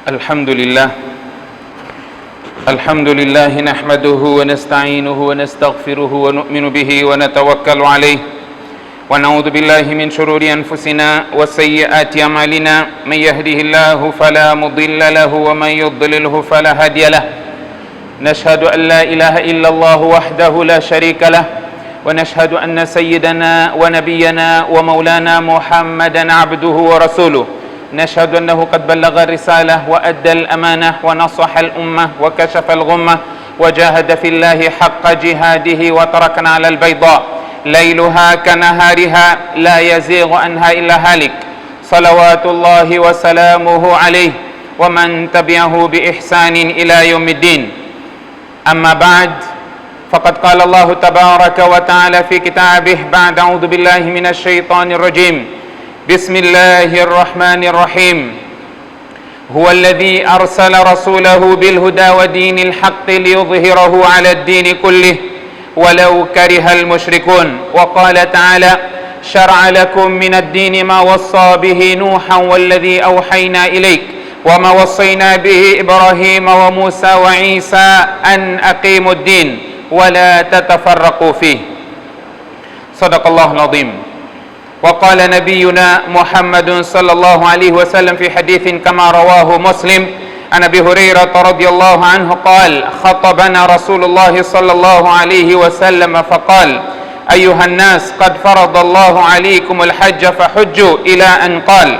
الحمد لله نحمده ونستعينه ونستغفره ونؤمن به ونتوكل عليه ونعوذ بالله من شرور أنفسنا وسيئات أعمالنا من يهده الله فلا مضل له ومن يضلله فلا هادي له نشهد أن لا إله إلا الله وحده لا شريك له ونشهد أن سيدنا ونبينا ومولانا محمدا عبده ورسوله نشهد أنه قد بلغ الرسالة وأدى الأمانة ونصح الأمة وكشف الغمة وجاهد في الله حق جهاده وتركنا على البيضاء ليلها كنهارها لا يزيغ عنها إلا هالك صلوات الله وسلامه عليه ومن تبعه بإحسان إلى يوم الدين. أما بعد، فقد قال الله تبارك وتعالى في كتابه بعد أعوذ بالله من الشيطان الرجيم بسم الله الرحمن الرحيم هو الذي أرسل رسوله بالهدى ودين الحق ليظهره على الدين كله ولو كره المشركون. وقال تعالى شرع لكم من الدين ما وصى به نوحا والذي أوحينا إليك وما وصينا به إبراهيم وموسى وعيسى أن أقيموا الدين ولا تتفرقوا فيه. صدق الله العظيم. وقال نبينا محمد صلى الله عليه وسلم في حديث كما رواه مسلم عن أبي هريرة رضي الله عنه قال خطبنا رسول الله صلى الله عليه وسلم فقال أيها الناس قد فرض الله عليكم الحج فحجوا إلى أن قال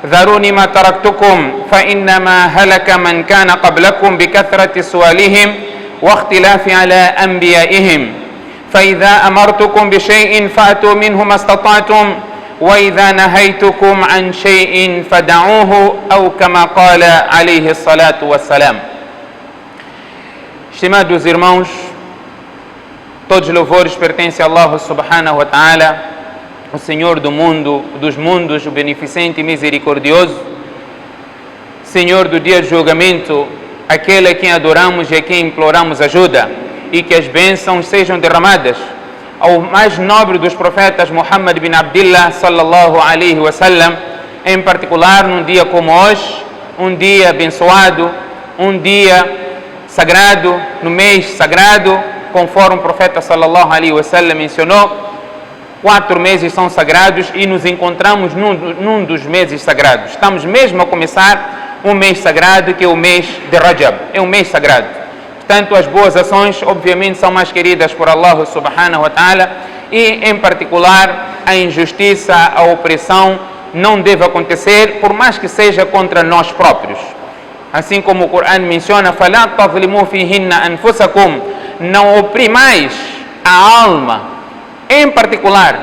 ذروني ما تركتكم فإنما هلك من كان قبلكم بكثرة سؤالهم واختلاف على أنبيائهم فإذا أمرتكم بشيء فأتوا منه ما استطعتم وإذا نهيتكم عن شيء فدعوه أو كما قال عليه الصلاة والسلام. Estimados irmãos, todos os louvores pertencem a Allah subhanahu wa ta'ala, o Senhor do mundo, dos mundos, o beneficente e misericordioso, Senhor do dia de julgamento, aquele a quem adoramos e a quem imploramos ajuda, e que as bênçãos sejam derramadas ao mais nobre dos profetas Muhammad bin Abdillah sallallahu alaihi wasallam, em particular num dia como hoje, um dia abençoado, um dia sagrado, no mês sagrado, conforme o profeta sallallahu alaihi wasallam mencionou, 4 meses são sagrados e nos encontramos num dos meses sagrados. Estamos mesmo a começar um mês sagrado que é o mês de Rajab, é um mês sagrado. Portanto, as boas ações, obviamente, são mais queridas por Allah subhanahu wa ta'ala e, em particular, a injustiça, a opressão não deve acontecer, por mais que seja contra nós próprios. Assim como o Corão menciona, فَلَا تَظْلِمُوا فِيهِنَّ أَنفُسَكُمْ, não oprimais a alma, em particular,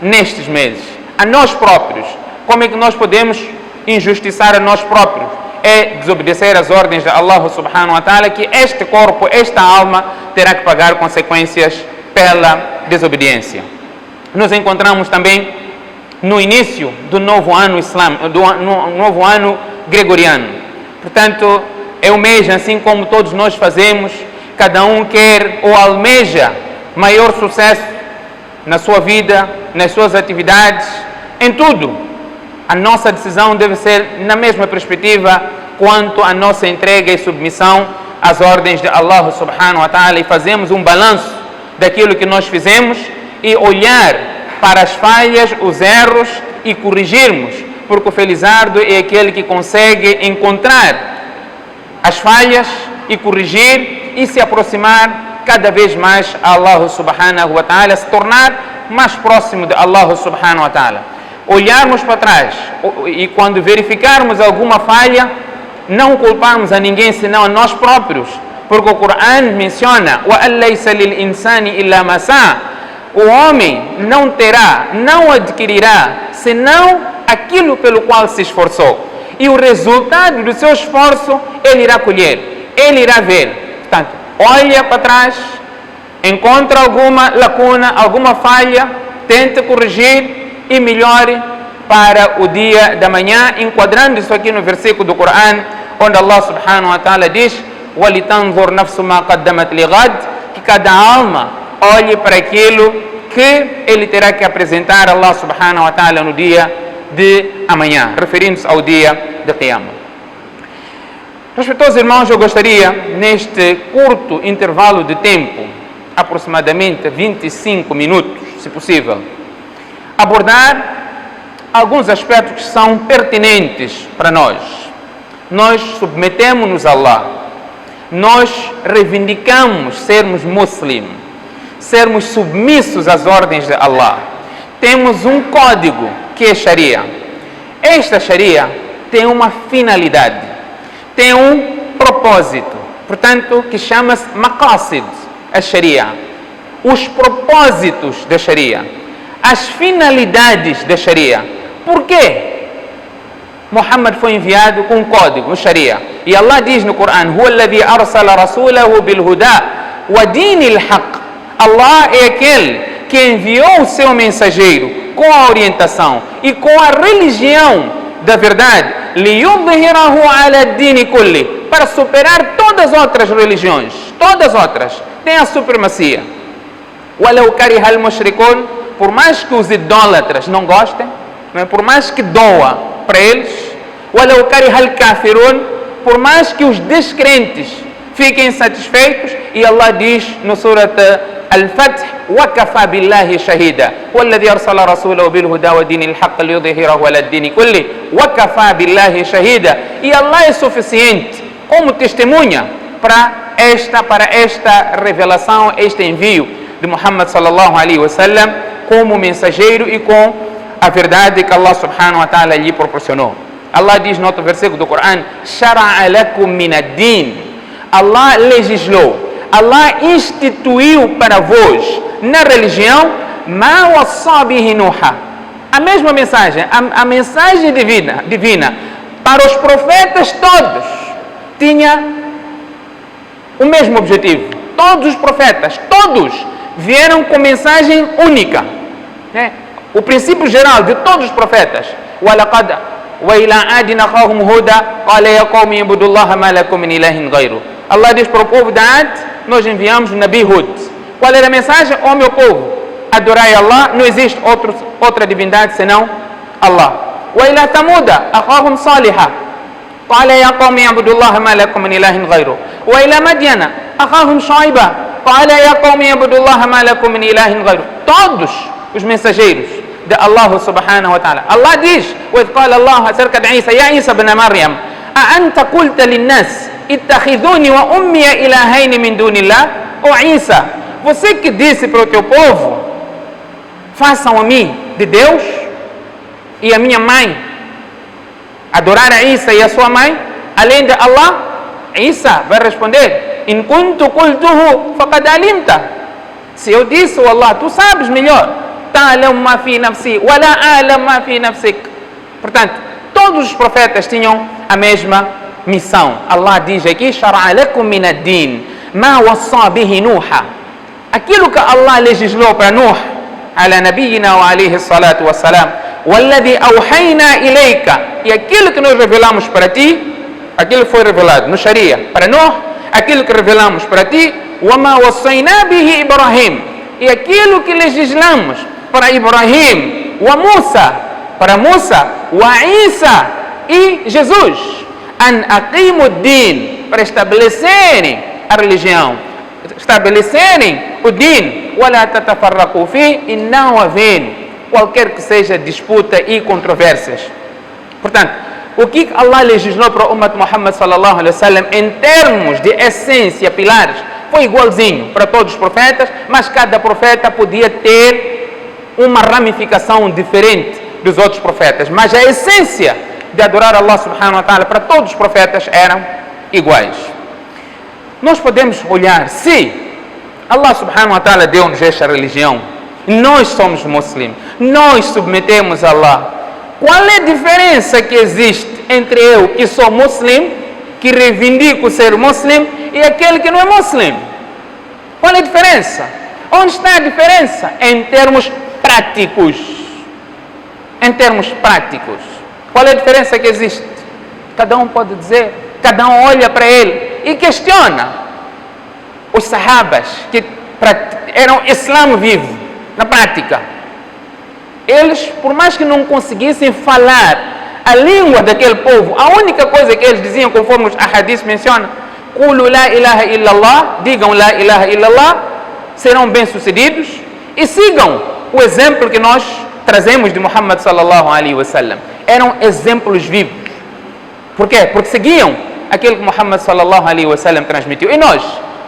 nestes meses, a nós próprios. Como é que nós podemos injustiçar a nós próprios? É desobedecer às ordens de Allah subhanahu wa ta'ala, que este corpo, esta alma, terá que pagar consequências pela desobediência. Nos encontramos também no início do novo ano islâmico, do novo ano gregoriano. Portanto, é um mês, assim como todos nós fazemos, cada um quer ou almeja maior sucesso na sua vida, nas suas atividades, em tudo. A nossa decisão deve ser na mesma perspectiva quanto à nossa entrega e submissão às ordens de Allah subhanahu wa ta'ala, e fazemos um balanço daquilo que nós fizemos e olhar para as falhas, os erros e corrigirmos, porque o felizardo é aquele que consegue encontrar as falhas e corrigir e se aproximar cada vez mais a Allah subhanahu wa ta'ala, se tornar mais próximo de Allah subhanahu wa ta'ala. Olharmos para trás e quando verificarmos alguma falha, não culparmos a ninguém senão a nós próprios, porque o Corão menciona وَأَنْ لَيْسَ لِلْإِنسَانِ إِلَّا مَا سَعَى, o homem não terá, não adquirirá senão aquilo pelo qual se esforçou, e o resultado do seu esforço ele irá colher, ele irá ver. Portanto, olha para trás, encontra alguma lacuna, alguma falha, tente corrigir e melhore para o dia da manhã, enquadrando isso aqui no versículo do Corão, onde Allah subhanahu wa ta'ala diz وَلِتَنْظُرْ نَفْسُ مَا قَدَّمَتْ لِغَدٍ, que cada alma olhe para aquilo que ele terá que apresentar a Allah subhanahu wa ta'ala no dia de amanhã, referindo-se ao dia de Qiyamah. Respeitosos irmãos, eu gostaria, neste curto intervalo de tempo, aproximadamente 25 minutos, se possível, abordar alguns aspectos que são pertinentes para nós. Nós submetemos-nos a Allah, nós reivindicamos sermos muslims, sermos submissos às ordens de Allah. Temos um código que é Sharia. Esta Sharia tem uma finalidade, tem um propósito, portanto, que chama-se maqasid, a Sharia. Os propósitos da Sharia, as finalidades da Sharia. Por quê? Muhammad foi enviado com um código, o Sharia. E Allah diz no Corão: "Huwa alladhi arsala rasulahu bil huda wa dinil haqq." Allah é aquele que enviou o seu mensageiro com a orientação e com a religião da verdade, liyudhhirahu ala ad-din kulli, para superar todas as outras religiões. Todas as outras têm a supremacia. Walau kariha al-mushrikun, por mais que os idólatras não gostem, por mais que doa para eles, walau kariha al-kafirun, por mais que os descrentes fiquem satisfeitos, e Allah diz no Surat Al-Fath: وَكَفَى بِاللَّهِ شَهِيدًا وَالَّذِي أَرْسَلَ رَسُولَهُ بِالْهُدَى وَدِينِ الْحَقِّ لِيُظْهِرَهُ عَلَى الدِّينِ كُلِّهِ وَكَفَى بِاللَّهِ شَهِيدًا. E Allah é suficiente como testemunha para esta revelação, este envio de Muhammad sallallahu alaihi wasallam como mensageiro e com a verdade que Allah subhanahu wa ta'ala lhe proporcionou. Allah diz no outro versículo do Corão: "Shara'a lakum min ad-din." Allah legislou, Allah instituiu para vós na religião ma wassa bihi Nuha, a mesma mensagem, a mensagem divina para os profetas todos tinha o mesmo objetivo. Todos os profetas, todos vieram com mensagem única, né? O princípio geral de todos os profetas: وَلَقَدْ وَإِلَىٰ عَادٍ أَخَاهُمْ هُودًا قَالَ يَا قَوْمِ اعْبُدُوا اللَّهَ مَا لَكُم مِّنْ إِلَٰهٍ غَيْرُهُ. Allah diz para o povo de Ad: nós enviamos o Nabi Hud. Qual era a mensagem? Ó meu povo, adorai Allah, não existe outra divindade senão Allah. وَإِلَىٰ ثَمُودَ أَخَاهُمْ صَالِحًا قَالَ يَا قَوْمِ اعْبُدُوا اللَّهَ مَا لَكُم مِّنْ إِلَٰهٍ غَيْرُهُ. وَإِلَىٰ مَدْيَنَ أَخَاهُمْ شُعَيْبًا قَالَ يَا قَوْمِ اعْبُدُوا اللَّهَ مَا لَكُم مِّنْ إِلَٰهٍ غَيْرُهُ. Todos os mensageiros de Allah subhanahu wa ta'ala. Allah diz: وَإِذْ قَالَ اللَّهُ acerca de Isa: يَا عِيسَى بْنَ مَرْيَمَ أَأَنْتَ قُلْتَ لِلنَّاسِ اتخذوني وأمي إلهين من دون الله. Ó Isa, você que disse para o teu povo: façam a mim de Deus e a minha mãe, adorar a Isa e a sua mãe além de Allah. Isa vai responder: in kuntu qultuhu faqad alimta. Se eu disse o Allah, tu sabes melhor. Ta'lam ma fi nafsi wa la a'lam ma fi nafsik. Portanto, todos os profetas tinham a mesma missão. Allah diz aqui: "Shara'a lakum min ad-din ma wassa bihi Nuha." Aquilo que Allah legislou para Nuh, ala nabiyina wa alayhi salatu wa salam, "Walladhi awhayna ilayka." E aquilo que nós revelamos para ti, aquilo foi revelado no Sharia para Nuh, aquilo que revelamos para ti, "Wa ma wassayna bihi Ibrahim." E aquilo que legislamos para Ibrahim, "Wa Musa", para Musa, "Wa Isa", e Jesus, "An aqimu ad-din", para estabelecerem a religião, estabelecerem o din, "Wa la tatafarraqu fi", e não haver qualquer que seja disputa e controvérsias. Portanto, o que Allah legislou para o Ummat Muhammad sallallahu alaihi wasallam em termos de essência, pilares, foi igualzinho para todos os profetas, mas cada profeta podia ter uma ramificação diferente dos outros profetas, mas a essência de adorar Allah subhanahu wa ta'ala para todos os profetas eram iguais. Nós podemos olhar, se Allah subhanahu wa ta'ala deu-nos esta religião, nós somos muçulmanos, nós submetemos a Allah, qual é a diferença que existe entre eu, que sou muçulmano, que reivindico ser muçulmano, e aquele que não é muçulmano? Qual é a diferença? Onde está a diferença? Em termos práticos. Em termos práticos. Qual é a diferença que existe? Cada um pode dizer, cada um olha para ele e questiona. Os sahabas, que eram Islã vivo, na prática, eles, por mais que não conseguissem falar a língua daquele povo, a única coisa que eles diziam, conforme os ahadith mencionam, Qulu la ilaha illallah, digam la ilaha illallah, serão bem-sucedidos, e sigam o exemplo que nós trazemos de Muhammad sallallahu alaihi wasallam. Eram exemplos vivos. Por quê? Porque seguiam aquilo que Muhammad sallallahu alaihi wasallam transmitiu. E nós,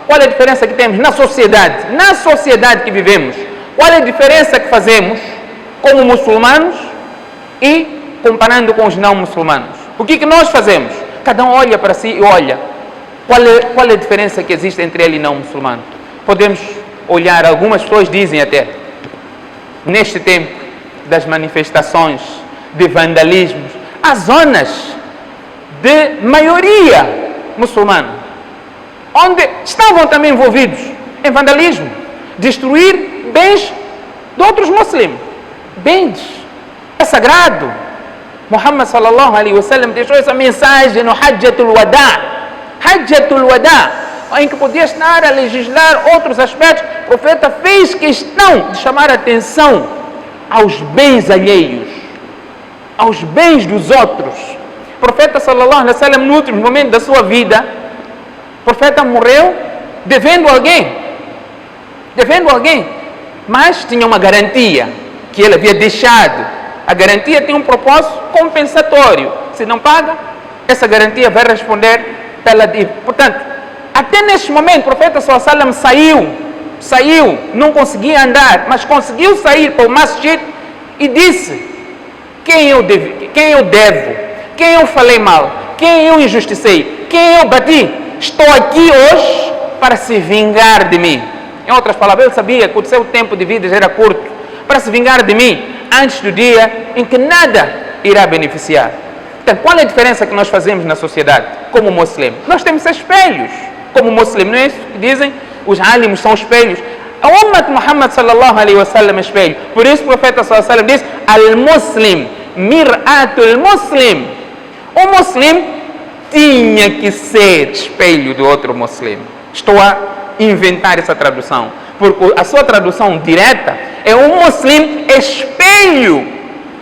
qual é a diferença que temos na sociedade? Na sociedade que vivemos, qual é a diferença que fazemos como muçulmanos e comparando com os não muçulmanos? O que nós fazemos? Cada um olha para si e olha qual é a diferença que existe entre ele e não muçulmano. Podemos olhar, algumas pessoas dizem até, neste tempo das manifestações, de vandalismos, há zonas de maioria muçulmana, onde estavam também envolvidos em vandalismo, destruir bens de outros muçulmanos. Bens é sagrado. Muhammad sallallahu alaihi wasallam deixou essa mensagem no Hajjatul Wada, em que podia estar a legislar outros aspectos. O profeta fez questão de chamar a atenção aos bens alheios, aos bens dos outros. O profeta sallallahu alaihi wasallam, no último momento da sua vida, o profeta morreu devendo alguém, mas tinha uma garantia que ele havia deixado. A garantia tem um propósito compensatório. Se não paga, essa garantia vai responder pela dívida. Portanto, até neste momento, o profeta sallallahu alaihi wasallam saiu, não conseguia andar, mas conseguiu sair para o masjid e disse: quem eu devo, quem eu falei mal, quem eu injusticei, quem eu bati, estou aqui hoje para se vingar de mim. Em outras palavras, ele sabia que o seu tempo de vida já era curto, para se vingar de mim antes do dia em que nada irá beneficiar. Então, qual é a diferença que nós fazemos na sociedade como muçulmano? Nós temos espelhos como muçulmano, não é isso que dizem? Os alimos são espelhos. A ummat Muhammad sallallahu alaihi wasallam é espelho. Por isso o profeta sallallahu alaihi wasallam diz: al-muslim mir'atul muslim. O muslim tinha que ser espelho do outro muslim. Estou a inventar essa tradução, porque a sua tradução direta é um muslim espelho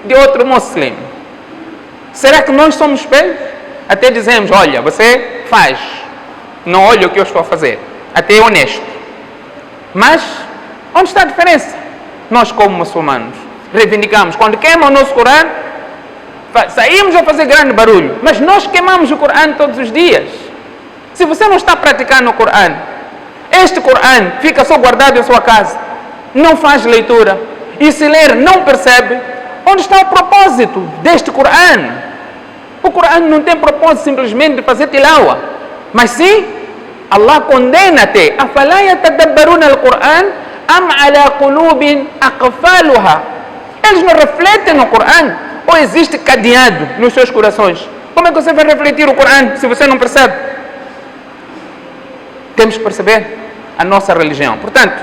de outro muslim. Será que nós somos espelhos? Até dizemos: olha, você faz, não olha o que eu estou a fazer. Até é honesto. Mas onde está a diferença? Nós, como muçulmanos, reivindicamos. Quando queimam o nosso Corão, saímos a fazer grande barulho, mas nós queimamos o Corão todos os dias. Se você não está praticando o Corão, este Corão fica só guardado em sua casa, não faz leitura, e se ler não percebe, onde está o propósito deste Corão? O Corão não tem propósito simplesmente de fazer tilawa, mas sim, Allah condena-te: afala yatadabbaruna al-Quran am ala qulubin aqfaluha. Eles não refletem no Corão, ou existe cadeado nos seus corações? Como é que você vai refletir o Corão se você não percebe? Temos que perceber a nossa religião. Portanto,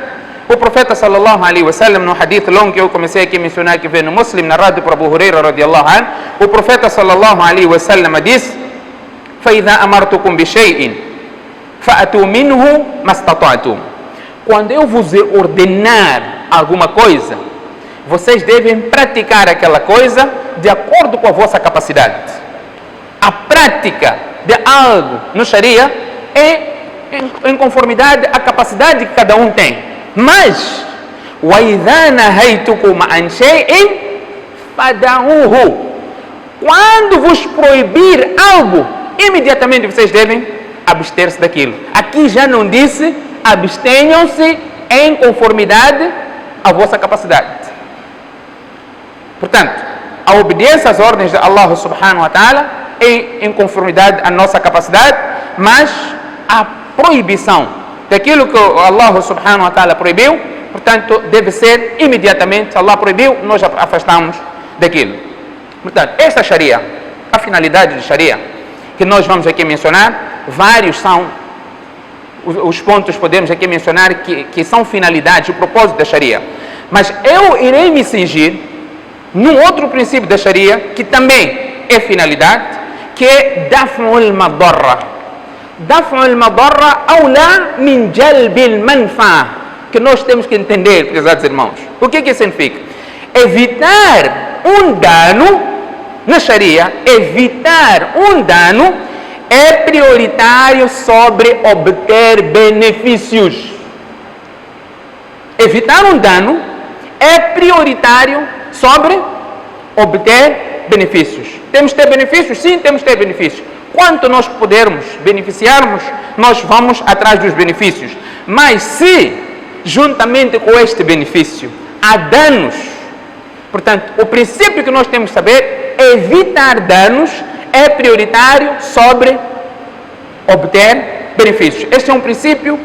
o profeta sallallahu alaihi wasallam, no hadith longo que eu comecei aqui a mencionar, que vem no Muslim, narrado por Abu Huraira radiallahu anhu, o profeta sallallahu alaihi wasallam diz: فَإِذَا أَمَرْتُكُمْ بِشَيْءٍ فَأَتُوا مِنْهُ مَا اسْتَطَعْتُمْ. Quando eu vos ordenar alguma coisa, vocês devem praticar aquela coisa de acordo com a vossa capacidade. A prática de algo no Sharia é em conformidade à capacidade que cada um tem. Mas وَإِذَا نَهَيْتُكُمْ عَنْ شَيْءٍ فَدَعُوهُ. Quando vos proibir algo, imediatamente vocês devem abster-se daquilo. Aqui já não disse abstenham-se em conformidade à vossa capacidade. Portanto, a obediência às ordens de Allah subhanahu wa ta'ala é em conformidade à nossa capacidade, mas a proibição daquilo que Allah subhanahu wa ta'ala proibiu, portanto, deve ser imediatamente. Se Allah proibiu, nós afastamos daquilo. Portanto, esta Sharia, a finalidade de Sharia, que nós vamos aqui mencionar, vários são os pontos que podemos aqui mencionar que são finalidades, o propósito da Sharia. Mas eu irei me cingir num outro princípio da Sharia, que também é finalidade, que é daf'ul madarra. Daf'ul madarra awla min jalbil manfa, que nós temos que entender, prezados irmãos. O que significa? Evitar um dano na Sharia, evitar um dano é prioritário sobre obter benefícios. Evitar um dano é prioritário sobre obter benefícios. Temos que ter benefícios? Sim, temos que ter benefícios. Quanto nós pudermos beneficiarmos, nós vamos atrás dos benefícios. Mas se, juntamente com este benefício, há danos, portanto, o princípio que nós temos que saber é evitar danos é prioritário sobre obter benefícios. Este é um princípio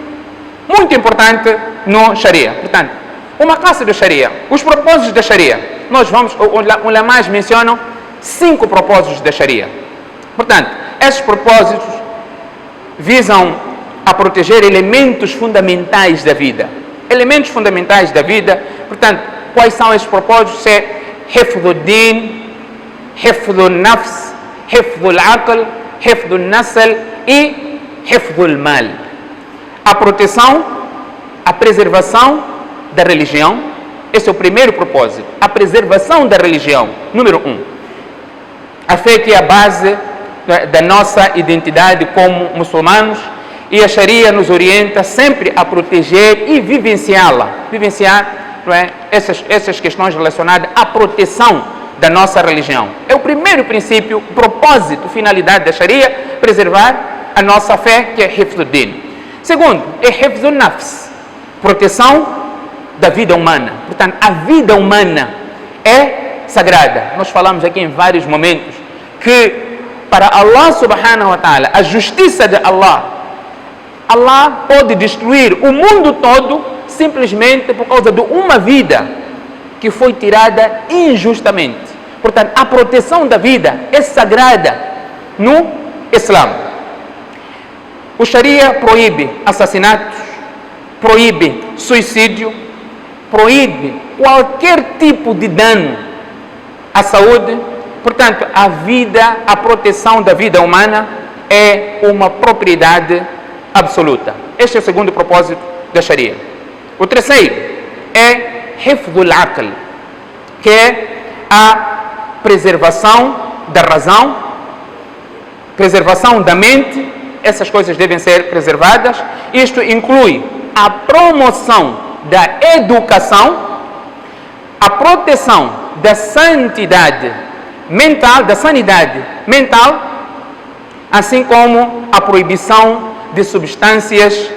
muito importante no Sharia. Portanto, uma classe do Sharia, os propósitos da Sharia, nós vamos, os ulamás mencionam 5 propósitos da Sharia. Portanto, esses propósitos visam a proteger elementos fundamentais da vida. Elementos fundamentais da vida, portanto, quais são esses propósitos? É hifdhu din, hifdhu nafs, hifdhu al-aql, hifdhu nasl e hifdhu al-mal. A proteção, a preservação da religião. Esse é o primeiro propósito. A preservação da religião. Número 1. A fé que é a base da nossa identidade como muçulmanos, e a Sharia nos orienta sempre a proteger e vivenciá-la. Vivenciar, não é? essas questões relacionadas à proteção da nossa religião. É o primeiro princípio, propósito, finalidade da Sharia, preservar a nossa fé, que é hifdhu din. Segundo, é hifdhu nafs, proteção da vida humana. Portanto, a vida humana é sagrada. Nós falamos aqui em vários momentos que para Allah subhanahu wa ta'ala, a justiça de Allah pode destruir o mundo todo simplesmente por causa de uma vida que foi tirada injustamente. Portanto, a proteção da vida é sagrada no Islã. O Sharia proíbe assassinatos, proíbe suicídio, proíbe qualquer tipo de dano à saúde. Portanto, a vida, a proteção da vida humana é uma propriedade absoluta. Este é o segundo propósito da Sharia. O terceiro é hifdhu al-aql, que é a preservação da razão, preservação da mente. Essas coisas devem ser preservadas. Isto inclui a promoção da educação, a proteção da santidade mental, da sanidade mental, assim como a proibição de substâncias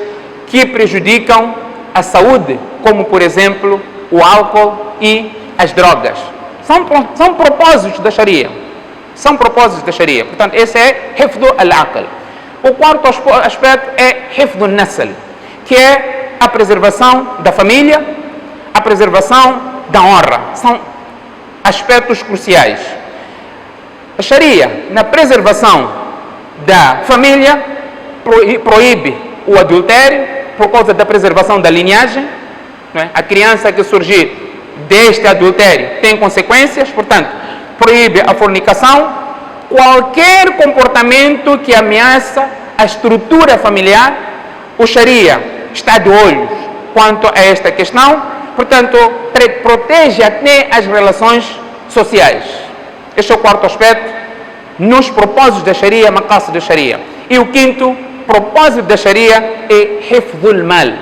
que prejudicam a saúde, como por exemplo o álcool e as drogas. São propósitos da Sharia. São propósitos da Sharia. Portanto, esse é hifdhu al-aql. O quarto aspecto é hifdhu al-nasl, que é a preservação da família, a preservação da honra. São aspectos cruciais. A Sharia, na preservação da família, proíbe o adultério por causa da preservação da linhagem. Não é? A criança que surgir deste adultério tem consequências, portanto, proíbe a fornicação, qualquer comportamento que ameaça a estrutura familiar. O Sharia está de olhos quanto a esta questão, portanto, protege até as relações sociais. Este é o quarto aspecto nos propósitos da Sharia, maqasid da Sharia. E o quinto propósito da Sharia é hifdhu al-mal,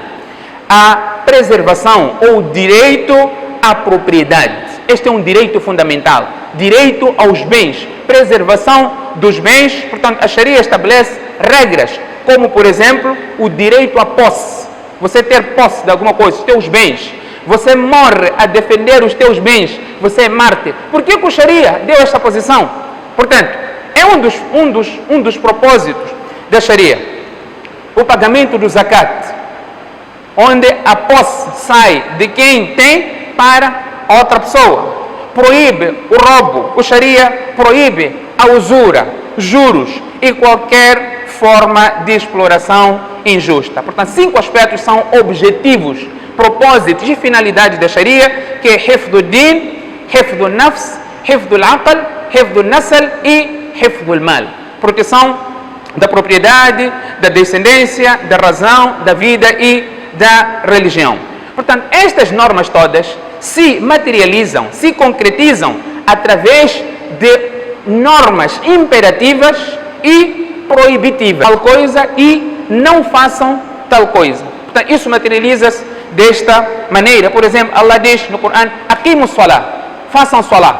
a preservação ou direito à propriedade. Este é um direito fundamental, direito aos bens, preservação dos bens. Portanto, a Sharia estabelece regras, como por exemplo, o direito à posse. Você ter posse de alguma coisa, os teus bens. Você morre a defender os teus bens, você é mártir. Por que o Sharia deu esta posição? Portanto, é um dos propósitos da Sharia. O pagamento do zakat, onde a posse sai de quem tem para outra pessoa. Proíbe o roubo. O Sharia proíbe a usura, juros e qualquer forma de exploração injusta. Portanto, 5 aspectos são objetivos, propósitos e finalidades da Sharia, que é hifdhu din, hifdhu nafs, hifdhu al-aql, hifdhu nasl e hifdhu al-mal. Proteção da propriedade, da descendência, da razão, da vida e da religião. Portanto, estas normas todas se materializam, se concretizam através de normas imperativas e proibitivas. Tal coisa e não façam tal coisa. Portanto, isso materializa-se desta maneira. Por exemplo, Allah diz no Corão: aqimus salah, façam salah.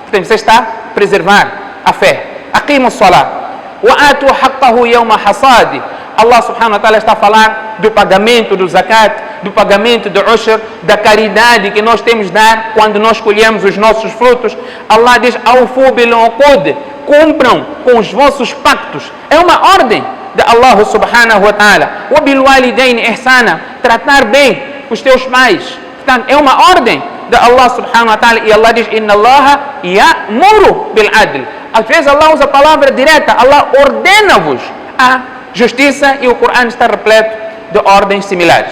Portanto, você está a preservar a fé. Aqimus salah. Wa atu haqqahu yawma hasadi. Allah subhanahu wa ta'ala está a falar do pagamento do zakat, do pagamento do ushr, da caridade que nós temos de dar quando nós colhemos os nossos frutos. Allah diz: awfu bil uqud, cumpram com os vossos pactos. É uma ordem de Allah subhanahu wa ta'ala. Wa bil walidain ihsana, tratar bem os teus pais. Portanto, é uma ordem de Allah subhanahu wa ta'ala. E Allah diz: inna Allah ya'muru bil adl. Às vezes Allah usa a palavra direta. Allah ordena-vos a justiça, e o Corão está repleto de ordens similares.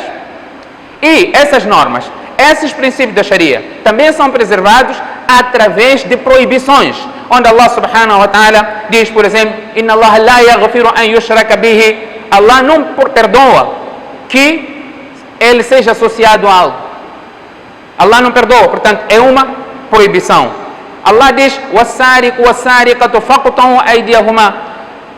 E essas normas, esses princípios da Sharia, também são preservados através de proibições, onde Allah subhanahu wa ta'ala diz, por exemplo: inna Allah la yaghfiru an yushraka bihi. Allah não perdoa que ele seja associado a algo. Allah não perdoa, portanto é uma proibição. Allah diz: was-sariqu was-sariqatu faqta'u aydiyahuma.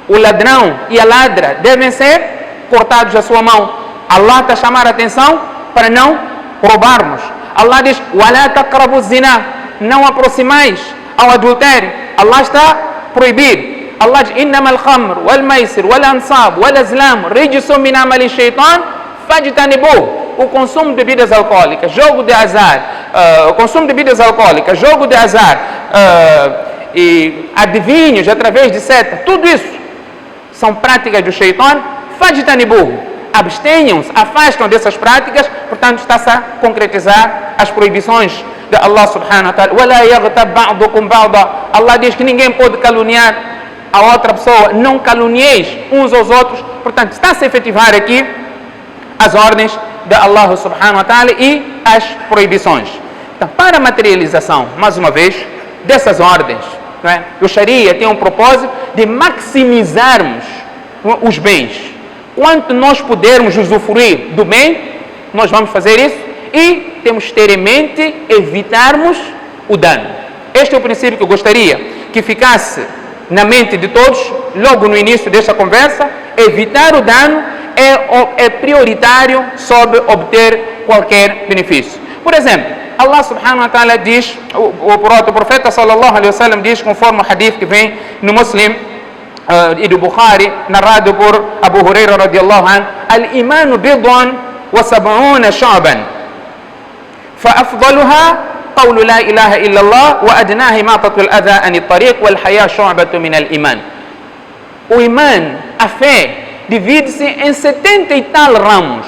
O ladrão e a ladra devem ser cortados da sua mão. Allah está a chamar a atenção para não roubarmos. Allah diz: wala taqrabu zina, não aproximais ao adultério. Allah está a proibir. Allah diz: innamal khamr wal maisir wal ansab wal azlam rijsun min amali shaitan fajtanibuh. O consumo de bebidas alcoólicas, jogo de azar, e adivinhos através de seta, tudo isso são práticas do shaitan. Fajtanibuh, abstenham-se, afastam dessas práticas. Portanto, está-se a concretizar as proibições de Allah subhanahu wa ta'ala. Wala yaghtab ba'dukum ba'da. Allah diz que ninguém pode caluniar a outra pessoa. Não calumnieis uns aos outros. Portanto, está-se a efetivar aqui as ordens de Allah subhanahu wa ta'ala e as proibições. Então, para a materialização, mais uma vez, dessas ordens, não é? O Sharia tem um propósito de maximizarmos os bens. Quanto nós pudermos usufruir do bem, nós vamos fazer isso, e temos que ter em mente evitarmos o dano. Este é o princípio que eu gostaria que ficasse na mente de todos logo no início desta conversa. Evitar o dano é prioritário sobre obter qualquer benefício. Por exemplo, Allah subhanahu wa ta'ala diz, o profeta sallallahu alaihi wasallam diz, conforme o hadith que vem no Muslim e do Bukhari, narrado por Abu Huraira radiallahu anhu: al-imanu bid'un wa sab'una shu'ban fa afdaluha qawlu la ilaha illa Allah wa adnaha imatatu al-adha an at-tariq wal haya shu'batun min al-iman. O iman, a fé, divide-se em 70 e tal ramos.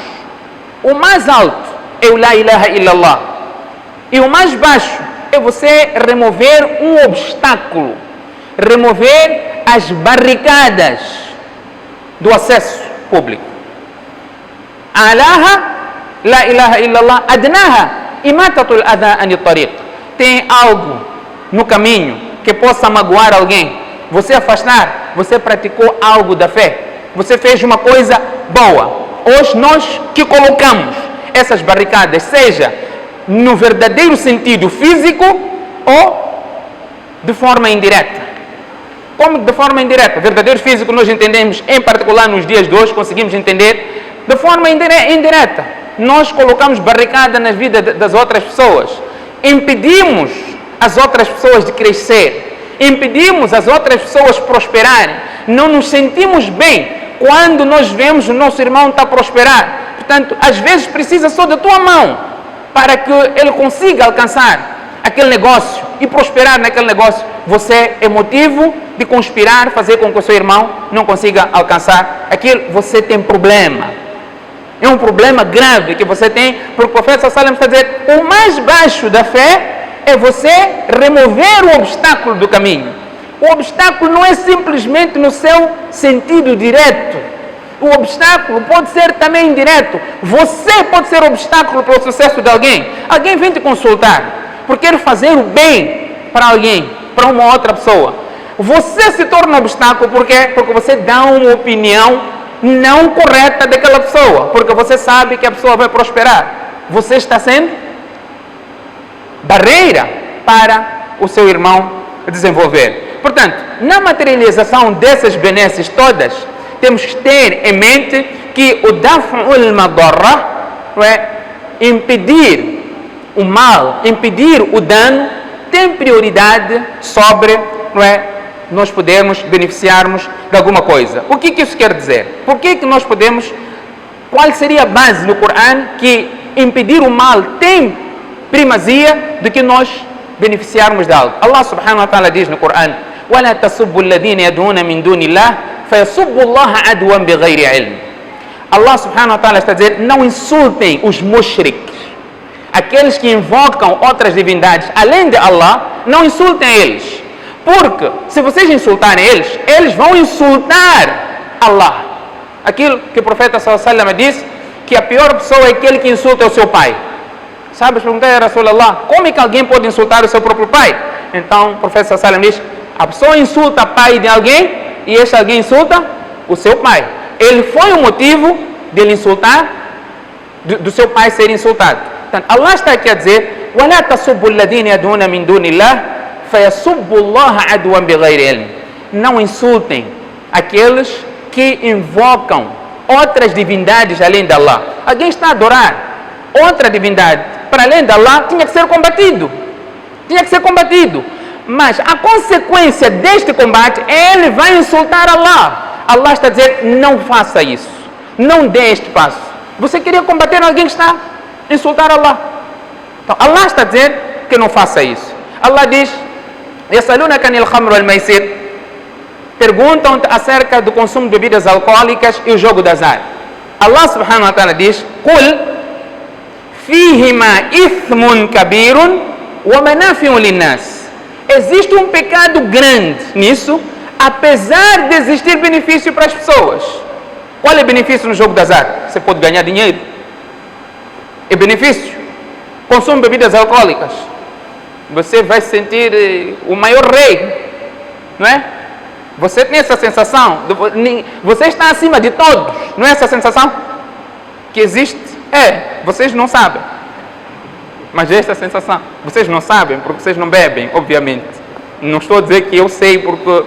O mais alto é o la ilaha illa Allah, e o mais baixo é você remover um obstáculo, remover as barricadas do acesso público. Alaha, la ilaha illallah, adnaha, imatatul adha anit tariq. Tem algo no caminho que possa magoar alguém, você afastar, você praticou algo da fé, você fez uma coisa boa. Hoje nós que colocamos essas barricadas, seja no verdadeiro sentido físico ou de forma indireta. Como de forma indireta? Verdadeiro físico nós entendemos, em particular nos dias de hoje, conseguimos entender. De forma indireta, nós colocamos barricada na vida das outras pessoas, impedimos as outras pessoas de crescer, impedimos as outras pessoas prosperarem. Não nos sentimos bem quando nós vemos o nosso irmão estar a prosperar. Portanto, às vezes precisa só da tua mão para que ele consiga alcançar aquele negócio e prosperar naquele negócio. Você é motivo de conspirar, fazer com que o seu irmão não consiga alcançar aquilo. Você tem problema. É um problema grave que você tem, porque o profeta sallallahu alaihi wasallam está a dizer: o mais baixo da fé é você remover o obstáculo do caminho. O obstáculo não é simplesmente no seu sentido direto. O obstáculo pode ser também indireto. Você pode ser obstáculo para o sucesso de alguém. Alguém vem te consultar porque quer fazer o bem para alguém, para uma outra pessoa. Você se torna obstáculo porque você dá uma opinião não correta daquela pessoa, porque você sabe que a pessoa vai prosperar. Você está sendo barreira para o seu irmão desenvolver. Portanto, na materialização dessas benesses todas, temos que ter em mente que o daf'ul madarra, não é, impedir o mal, impedir o dano, tem prioridade sobre, não é, nós podemos beneficiarmos de alguma coisa. O que isso quer dizer? Por que nós podemos, qual seria a base no Corão que impedir o mal tem primazia do que nós beneficiarmos de algo? Allah subhanahu wa ta'ala diz no Corão: وَلَا تَصُبُّوا الَّذِينَ يَدْعُونَ مِن دُونِ اللَّهِ فَيَصُبُّوا اللَّهَ عَدْوًا بِغَيْرِ عِلْمٍ. Allah subhanahu wa ta'ala está a dizer: não insultem os mushriks, aqueles que invocam outras divindades além de Allah, não insultem eles, porque se vocês insultarem eles, eles vão insultar Allah. Aquilo que o profeta sallallahu alaihi wasallam disse, que a pior pessoa é aquele que insulta o seu pai. Sabes, perguntei a Rasulullah, como é que alguém pode insultar o seu próprio pai? Então o profeta sallallahu alaihi wasallam diz: a pessoa insulta o pai de alguém e esse alguém insulta o seu pai. Ele foi o motivo dele insultar, do seu pai ser insultado. Portanto, Allah está aqui a dizer: وَلَا تَصُبُّوا الَّذِينَ يَدْعُونَ مِن دُونِ اللَّهِ فَيَصُبُّوا اللَّهَ عَدْوًا بِغَيْرِ عِلْمٍ. Não insultem aqueles que invocam outras divindades além de Allah. Alguém está a adorar outra divindade para além de Allah, tinha que ser combatido. Tinha que ser combatido. Mas a consequência deste combate, ele vai insultar Allah. Allah está a dizer: não faça isso. Não dê este passo. Você queria combater alguém que está a insultar Allah. Então Allah está a dizer que não faça isso. Allah diz: يَسَأَلُونَكَ عَنِ الْخَمْرِ وَالْمَيْسِرِ. Perguntam-te acerca do consumo de bebidas alcoólicas e o jogo de azar. Allah subhanahu wa ta'ala diz: قُلْ فِيهِمَا إِثْمٌ كَبِيرٌ وَمَنَافِعُ لِلنَّاسِ. Existe um pecado grande nisso, apesar de existir benefício para as pessoas. Qual é o benefício no jogo de azar? Você pode ganhar dinheiro. É benefício. Consumo de bebidas alcoólicas. Você vai se sentir o maior rei, não é? Você tem essa sensação, você está acima de todos, não é essa sensação que existe? Vocês não sabem, mas é essa sensação. Vocês não sabem porque vocês não bebem, obviamente. Não estou a dizer que eu sei porque,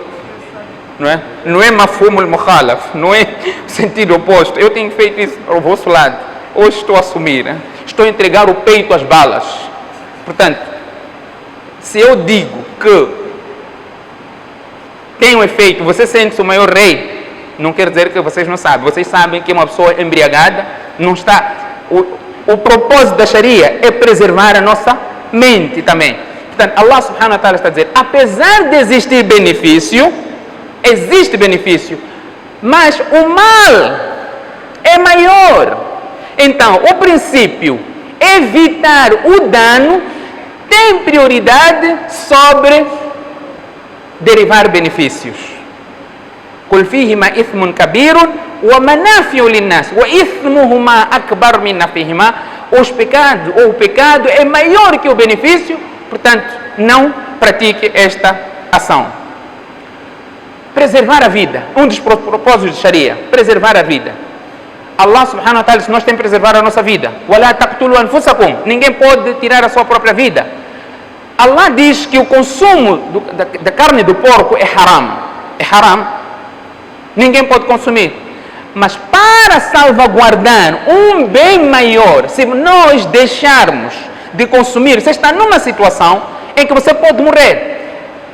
não é mafhum al-mukhalaf, não é o sentido oposto. Eu tenho feito isso ao vosso lado. Hoje estou a assumir, estou a entregar o peito às balas. Portanto, se eu digo que tem um efeito, você sente-se o maior rei, não quer dizer que vocês não sabem. Vocês sabem que uma pessoa embriagada não está. O propósito da Sharia é preservar a nossa mente também. Portanto, Allah subhanahu wa ta'ala está a dizer: apesar de existir benefício, existe benefício, mas o mal é maior. Então, o princípio, evitar o dano, tem prioridade sobre derivar benefícios. قُلْ فِيهِمَا إِثْمٌ كَبِيرٌ وَمَنَافِعُ لِلنَّاسِ وَإِثْمُهُمَا أَكْبَرُ مِنْ نَفْعِهِمَا. O pecado é maior que o benefício, portanto, não pratique esta ação. Preservar a vida, um dos propósitos de Sharia, preservar a vida. Allah subhanahu wa ta'ala diz: nós temos que preservar a nossa vida. وَلَا تَقْتُلُوا أَنفُسَكُمْ. Ninguém pode tirar a sua própria vida. Allah diz que o consumo da carne do porco é haram. É haram. Ninguém pode consumir. Mas para salvaguardar um bem maior, se nós deixarmos de consumir, você está numa situação em que você pode morrer.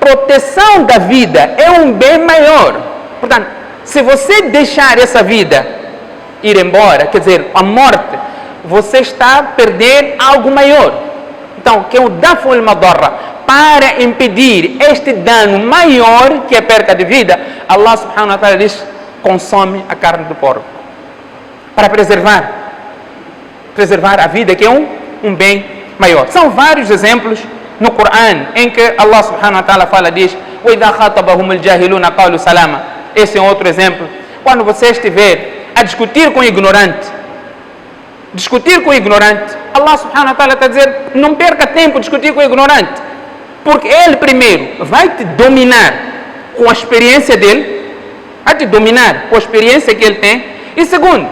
Proteção da vida é um bem maior. Portanto, se você deixar essa vida ir embora, quer dizer, a morte, você está a perder algo maior. Então, que é o daf'ul madarra, para impedir este dano maior que é a perca de vida, Allah subhanahu wa ta'ala diz: consome a carne do porco. Para preservar a vida, que é um bem maior. São vários exemplos no Corão em que Allah subhanahu wa ta'ala fala, diz: وَإِذَا خَاطَبَهُمُ الْجَاهِلُونَ قَالُوا سَلَامًا. Esse é outro exemplo. Quando você estiver a discutir com o ignorante, Allah subhanahu wa ta'ala está a dizer: não perca tempo de discutir com o ignorante, porque ele primeiro vai te dominar com a experiência dele, que ele tem, e segundo,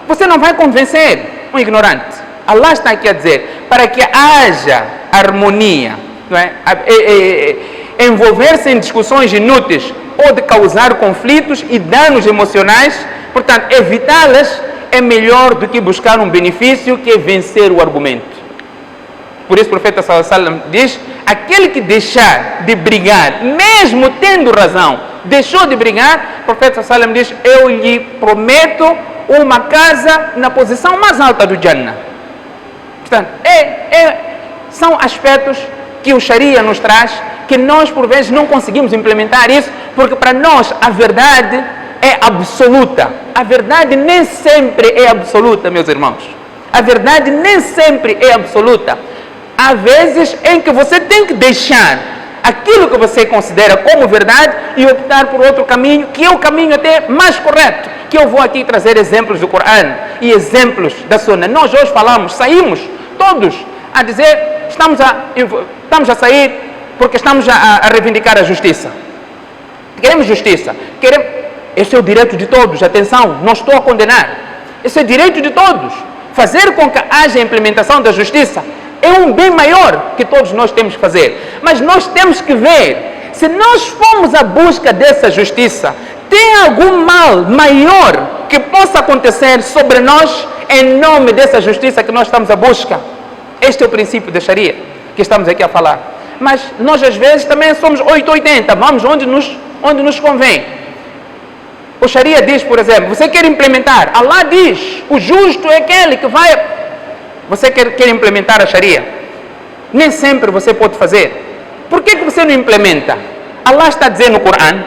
você não vai convencer um ignorante. Allah está aqui a dizer, para que haja harmonia, não é? envolver-se em discussões inúteis pode causar conflitos e danos emocionais. Portanto, evitá-las é melhor do que buscar um benefício, que é vencer o argumento. Por isso o profeta sallallahu alaihi wasallam diz: aquele que deixar de brigar, mesmo tendo razão, deixou de brigar, o profeta sallallahu alaihi wasallam diz: eu lhe prometo uma casa na posição mais alta do Jannah. Portanto, são aspectos que o Sharia nos traz, que nós por vezes não conseguimos implementar isso, porque para nós a verdade é absoluta. A verdade nem sempre é absoluta, meus irmãos. A verdade nem sempre é absoluta. Há vezes em que você tem que deixar aquilo que você considera como verdade e optar por outro caminho, que é o caminho até mais correto, que eu vou aqui trazer exemplos do Corão e exemplos da Sunna. Nós hoje saímos todos a dizer, estamos a sair porque estamos a reivindicar a justiça. Queremos justiça. Esse é o direito de todos, atenção, não estou a condenar. Esse é o direito de todos. Fazer com que haja a implementação da justiça é um bem maior que todos nós temos que fazer. Mas nós temos que ver, se nós formos à busca dessa justiça, tem algum mal maior que possa acontecer sobre nós em nome dessa justiça que nós estamos à busca? Este é o princípio da Sharia que estamos aqui a falar. Mas nós às vezes também somos 880, vamos onde nos convém. O Sharia diz, por exemplo, você quer implementar, Allah diz, o justo é aquele que vai... Você quer implementar a Sharia? Nem sempre você pode fazer. Por que você não implementa? Allah está dizendo no Corão,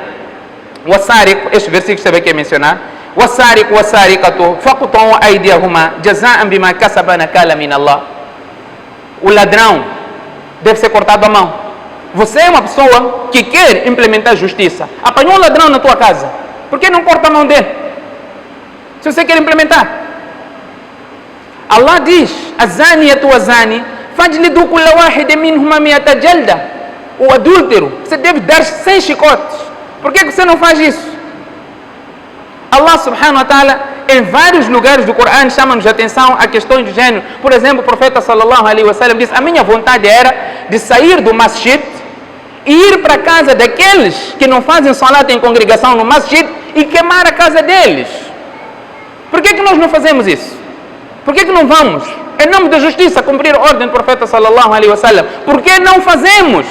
este versículo que você vai aqui mencionar, وَالسَّارِقُ وَالسَّارِقَةُ فَقْطَعُوا أَيْدِيَهُمَا جَزَاءً بِمَا كَسَبَا نَكَالًا مِنَ اللَّهِ. O ladrão deve ser cortado a mão. Você é uma pessoa que quer implementar justiça. Apanhou um ladrão na tua casa. Por que não corta a mão dele? Se você quer implementar. Allah diz: "Az-zaniyatu waz-zani fajlidu kulla wahidin minhuma mi'ata jalda." O adúltero, você deve dar 100 chicotes. Por que você não faz isso? Allah subhanahu wa ta'ala, em vários lugares do Corão, chama-nos a atenção a questões de gênero. Por exemplo, o profeta sallallahu alaihi wasallam diz: a minha vontade era de sair do masjid e ir para a casa daqueles que não fazem salat em congregação no masjid e queimar a casa deles. Por que nós não fazemos isso? Por que não vamos, em nome da justiça, cumprir a ordem do profeta sallallahu alaihi wasallam? Por que não fazemos?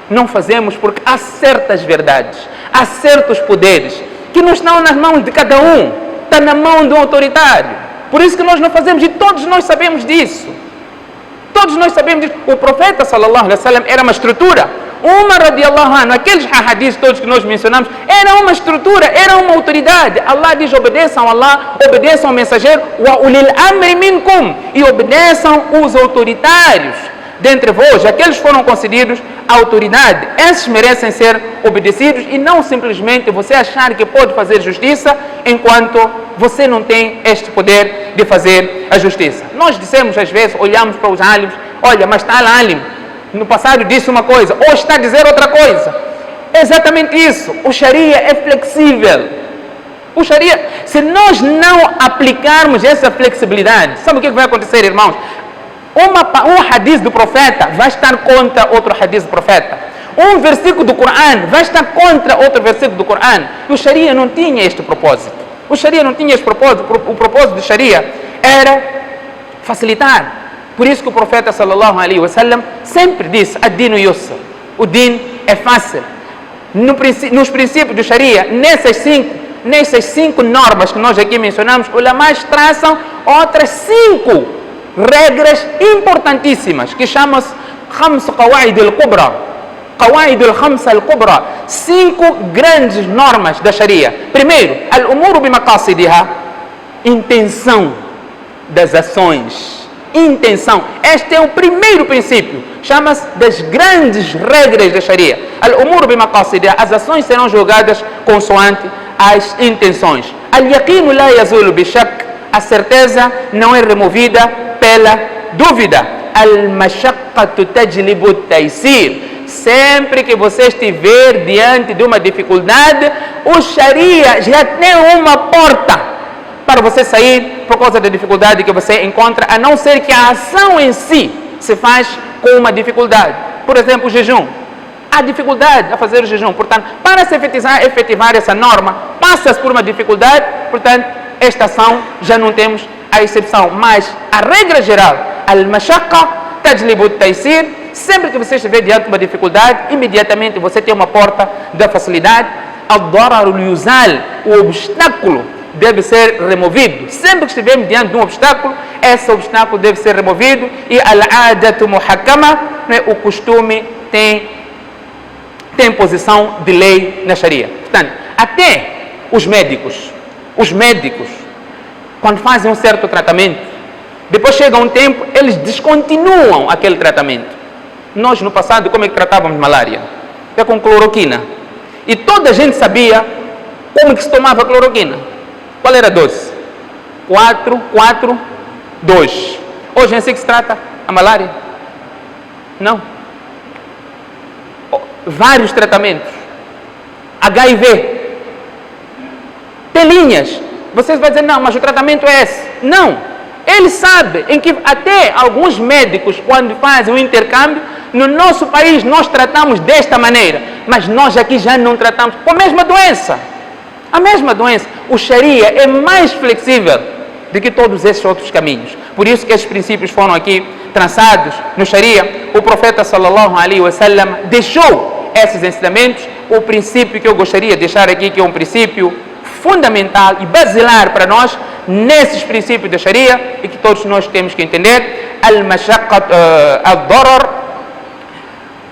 Não fazemos porque há certas verdades, há certos poderes que não estão nas mãos de cada um, está na mão do autoritário. Por isso que nós não fazemos, e todos nós sabemos disso. Todos nós sabemos disso. O profeta sallallahu alaihi wasallam era uma estrutura. Umar radiallahu anhu, aqueles hadiths todos que nós mencionamos, era uma estrutura, era uma autoridade. Allah diz: obedeçam a Allah, obedeçam ao mensageiro, wa ulil amri minkum, e obedeçam os autoritários dentre vós, aqueles foram concedidos a autoridade. Esses merecem ser obedecidos, e não simplesmente você achar que pode fazer justiça enquanto você não tem este poder de fazer a justiça. Nós dissemos às vezes, olhamos para os álimos, olha, mas tal álim no passado disse uma coisa, hoje está a dizer outra coisa. É exatamente isso. O Sharia é flexível. O Sharia, se nós não aplicarmos essa flexibilidade, sabe o que vai acontecer, irmãos? Um hadith do profeta vai estar contra outro hadith do profeta. Um versículo do Corão vai estar contra outro versículo do Corão. E o Sharia não tinha este propósito. O Sharia não tinha este propósito. O propósito do Sharia era facilitar. Por isso que o profeta sallallahu alaihi wasallam sempre disse: ad-dinu yusr. O din é fácil. Nos princípios do Sharia, nessas cinco normas que nós aqui mencionamos, os ulamás traçam outras 5 regras importantíssimas que chamam-se Khams Qawaid al-Kubra. Qawaid al-Khams al-Kubra. 5 grandes normas da Sharia. Primeiro, al-umuru bimaqasidiha, intenção das ações. Intenção. Este é o primeiro princípio. Chama-se das grandes regras da Sharia. Al-umuru bimaqasidiha. As ações serão julgadas consoante as intenções. Al-yaqinu la yazulu bishak. A certeza não é removida pela dúvida. Al-mashaqqatu tajlibu at-taysir. Sempre que você estiver diante de uma dificuldade, o Sharia já tem uma porta para você sair por causa da dificuldade que você encontra, a não ser que a ação em si se faz com uma dificuldade. Por exemplo, o jejum. há dificuldade a fazer o jejum. Portanto, para se efetivar essa norma, passa-se por uma dificuldade. Portanto, esta ação já não temos a exceção. Mas a regra geral, al-mashaqqa tajlibu at-taysir, sempre que você estiver diante de uma dificuldade, imediatamente você tem uma porta da facilidade. Ad-darar al-yuzal, o obstáculo deve ser removido. Sempre que estivermos diante de um obstáculo, esse obstáculo deve ser removido. E al-adatu muhakkama, o costume tem posição de lei na Sharia. Portanto, até os médicos, quando fazem um certo tratamento, depois chega um tempo, eles descontinuam aquele tratamento. Nós, no passado, como é que tratávamos malária? É com cloroquina. E toda a gente sabia como que se tomava cloroquina. Qual era a dose? 4, 2. Hoje é assim que se trata a malária? Não. Vários tratamentos. HIV. Telinhas. Vocês vão dizer, não, mas o tratamento é esse. Não. Ele sabe em que até alguns médicos, quando fazem o intercâmbio, no nosso país nós tratamos desta maneira, mas nós aqui já não tratamos com a mesma doença. A mesma doença. O Sharia é mais flexível do que todos esses outros caminhos. Por isso que esses princípios foram aqui traçados no Sharia. O profeta sallallahu alaihi wasallam deixou esses ensinamentos. O princípio que eu gostaria de deixar aqui, que é um princípio fundamental e basilar para nós, nesses princípios da Sharia, e que todos nós temos que entender, al-mashaqqat ad-darar,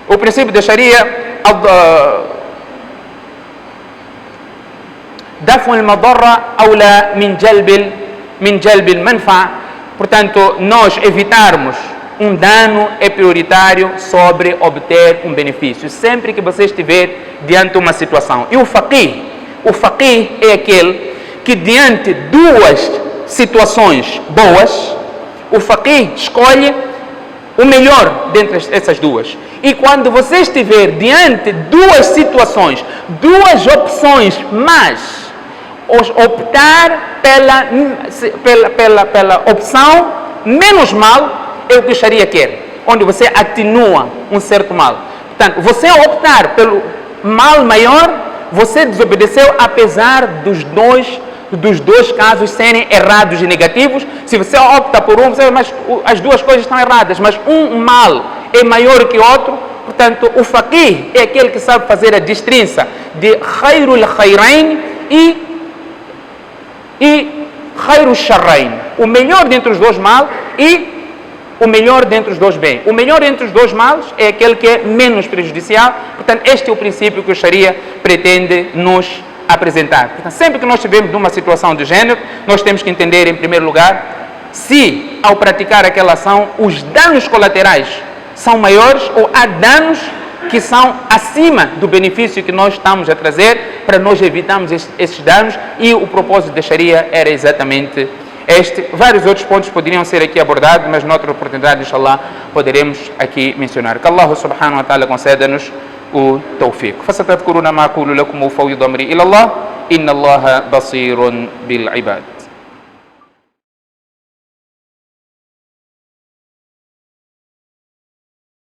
o princípio da Sharia, daf'u al-madarra awla min jalb al-manfa'. Portanto, nós evitarmos um dano é prioritário sobre obter um benefício, sempre que você estiver diante de uma situação. E o faqih é aquele que, diante de duas situações boas, o faqih escolhe o melhor dentre essas duas. E quando você estiver diante de duas situações, duas opções, mas optar pela opção menos mal, é o que o Sharia quer, onde você atenua um certo mal. Portanto, você optar pelo mal maior, você desobedeceu apesar dos dois casos serem errados e negativos. Se você opta por um, mas as duas coisas estão erradas, mas um mal é maior que o outro. Portanto, o faqih é aquele que sabe fazer a distinção de khairul khairain e khairul sharrain, o melhor dentre os dois males e o melhor dentre os dois bem. O melhor entre os dois males é aquele que é menos prejudicial. Portanto, este é o princípio que o Sharia pretende nos apresentar. Portanto, sempre que nós estivermos numa situação de género, nós temos que entender, em primeiro lugar, se ao praticar aquela ação, os danos colaterais são maiores ou há danos que são acima do benefício que nós estamos a trazer para nós evitarmos esses danos. E o propósito da Sharia era exatamente este. Vários outros pontos poderiam ser aqui abordados, mas noutra oportunidade, inshallah, poderemos aqui mencionar. Que Allah subhanahu wa ta'ala conceda-nos o tawfiq. فستذكرون ما أقول لكم وفوض أمري إلى الله إن الله بصير بالعباد.